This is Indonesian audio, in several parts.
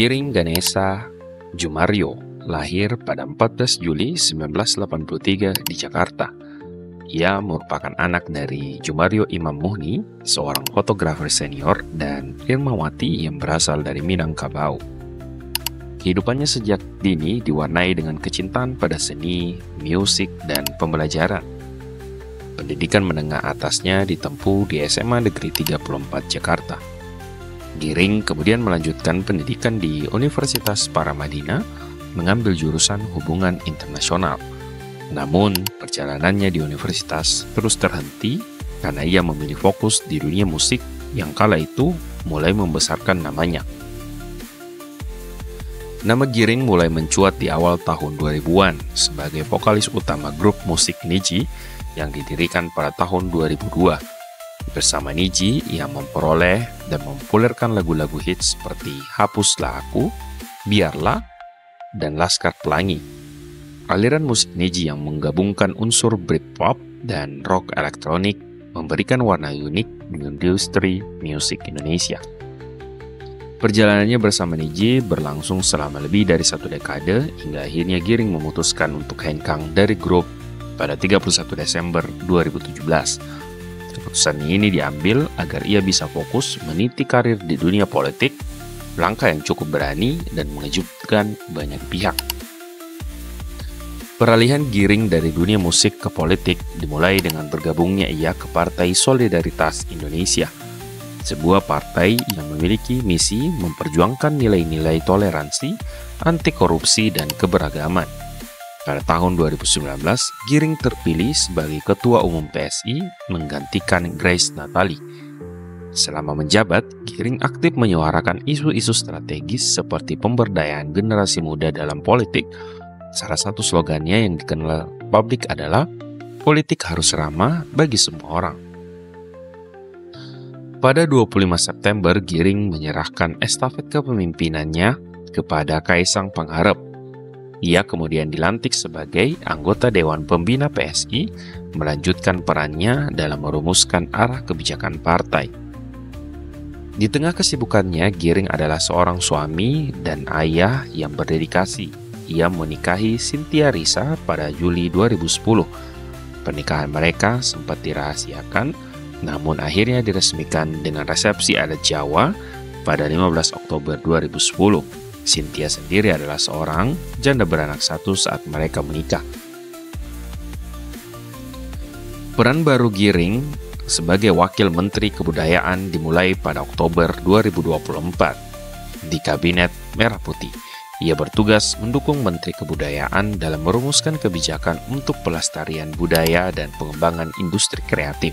Giring Ganesha Jumaryo lahir pada 14 Juli 1983 di Jakarta. Ia merupakan anak dari Jumaryo Imam Muhni, seorang fotografer senior, dan Irmawati yang berasal dari Minangkabau. Kehidupannya sejak dini diwarnai dengan kecintaan pada seni, musik, dan pembelajaran. Pendidikan menengah atasnya ditempuh di SMA Negeri 34 Jakarta. Giring kemudian melanjutkan pendidikan di Universitas Paramadina, mengambil jurusan hubungan internasional. Namun, perjalanannya di universitas terus terhenti karena ia memilih fokus di dunia musik yang kala itu mulai membesarkan namanya. Nama Giring mulai mencuat di awal tahun 2000-an sebagai vokalis utama grup musik Nidji yang didirikan pada tahun 2002. Bersama Nidji, ia memperoleh dan mempopulerkan lagu-lagu hits seperti Hapuslah Aku, Biarlah, dan Laskar Pelangi. Aliran musik Nidji yang menggabungkan unsur Britpop dan rock elektronik memberikan warna unik di industri musik Indonesia. Perjalanannya bersama Nidji berlangsung selama lebih dari 1 dekade hingga akhirnya Giring memutuskan untuk hengkang dari grup pada 31 Desember 2017. Keputusan ini diambil agar ia bisa fokus meniti karir di dunia politik, langkah yang cukup berani dan mengejutkan banyak pihak. Peralihan Giring dari dunia musik ke politik dimulai dengan bergabungnya ia ke Partai Solidaritas Indonesia, sebuah partai yang memiliki misi memperjuangkan nilai-nilai toleransi, anti korupsi, dan keberagaman. Pada tahun 2019, Giring terpilih sebagai Ketua Umum PSI menggantikan Grace Natali. Selama menjabat, Giring aktif menyuarakan isu-isu strategis seperti pemberdayaan generasi muda dalam politik. Salah satu slogannya yang dikenal publik adalah "Politik harus ramah bagi semua orang". Pada 25 September, Giring menyerahkan estafet kepemimpinannya kepada Kaisang Pangarep. Ia kemudian dilantik sebagai anggota Dewan Pembina PSI, melanjutkan perannya dalam merumuskan arah kebijakan partai. Di tengah kesibukannya, Giring adalah seorang suami dan ayah yang berdedikasi. Ia menikahi Cynthia Risa pada Juli 2010. Pernikahan mereka sempat dirahasiakan, namun akhirnya diresmikan dengan resepsi adat Jawa pada 15 Oktober 2010. Cynthia sendiri adalah seorang janda beranak satu saat mereka menikah. Peran baru Giring sebagai Wakil Menteri Kebudayaan dimulai pada Oktober 2024 di Kabinet Merah Putih. Ia bertugas mendukung Menteri Kebudayaan dalam merumuskan kebijakan untuk pelestarian budaya dan pengembangan industri kreatif.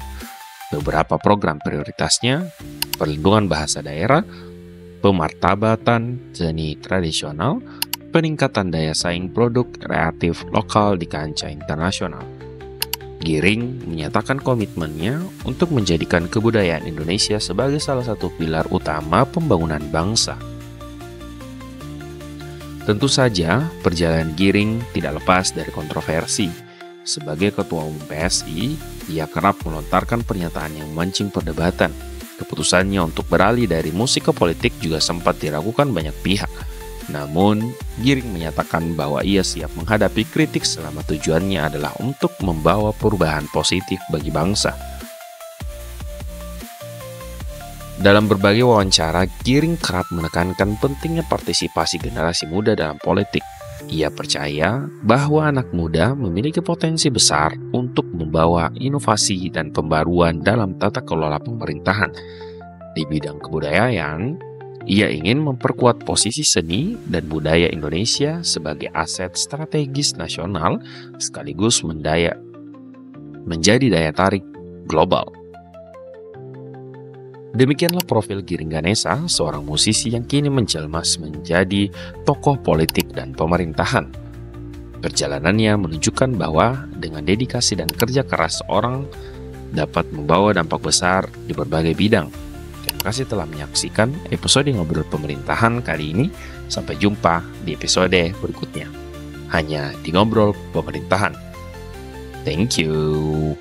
Beberapa program prioritasnya: perlindungan bahasa daerah, pemartabatan seni tradisional, peningkatan daya saing produk kreatif lokal di kancah internasional. Giring menyatakan komitmennya untuk menjadikan kebudayaan Indonesia sebagai salah satu pilar utama pembangunan bangsa. Tentu saja, perjalanan Giring tidak lepas dari kontroversi. Sebagai Ketua Umum PSI, ia kerap melontarkan pernyataan yang memancing perdebatan. Keputusannya untuk beralih dari musik ke politik juga sempat diragukan banyak pihak. Namun, Giring menyatakan bahwa ia siap menghadapi kritik selama tujuannya adalah untuk membawa perubahan positif bagi bangsa. Dalam berbagai wawancara, Giring kerap menekankan pentingnya partisipasi generasi muda dalam politik. Ia percaya bahwa anak muda memiliki potensi besar untuk membawa inovasi dan pembaruan dalam tata kelola pemerintahan. Di bidang kebudayaan, ia ingin memperkuat posisi seni dan budaya Indonesia sebagai aset strategis nasional sekaligus menjadi daya tarik global. Demikianlah profil Giring Ganesha, seorang musisi yang kini menjelma menjadi tokoh politik dan pemerintahan. Perjalanannya menunjukkan bahwa dengan dedikasi dan kerja keras seorang dapat membawa dampak besar di berbagai bidang. Terima kasih telah menyaksikan episode Ngobrol Pemerintahan kali ini. Sampai jumpa di episode berikutnya. Hanya di Ngobrol Pemerintahan. Thank you.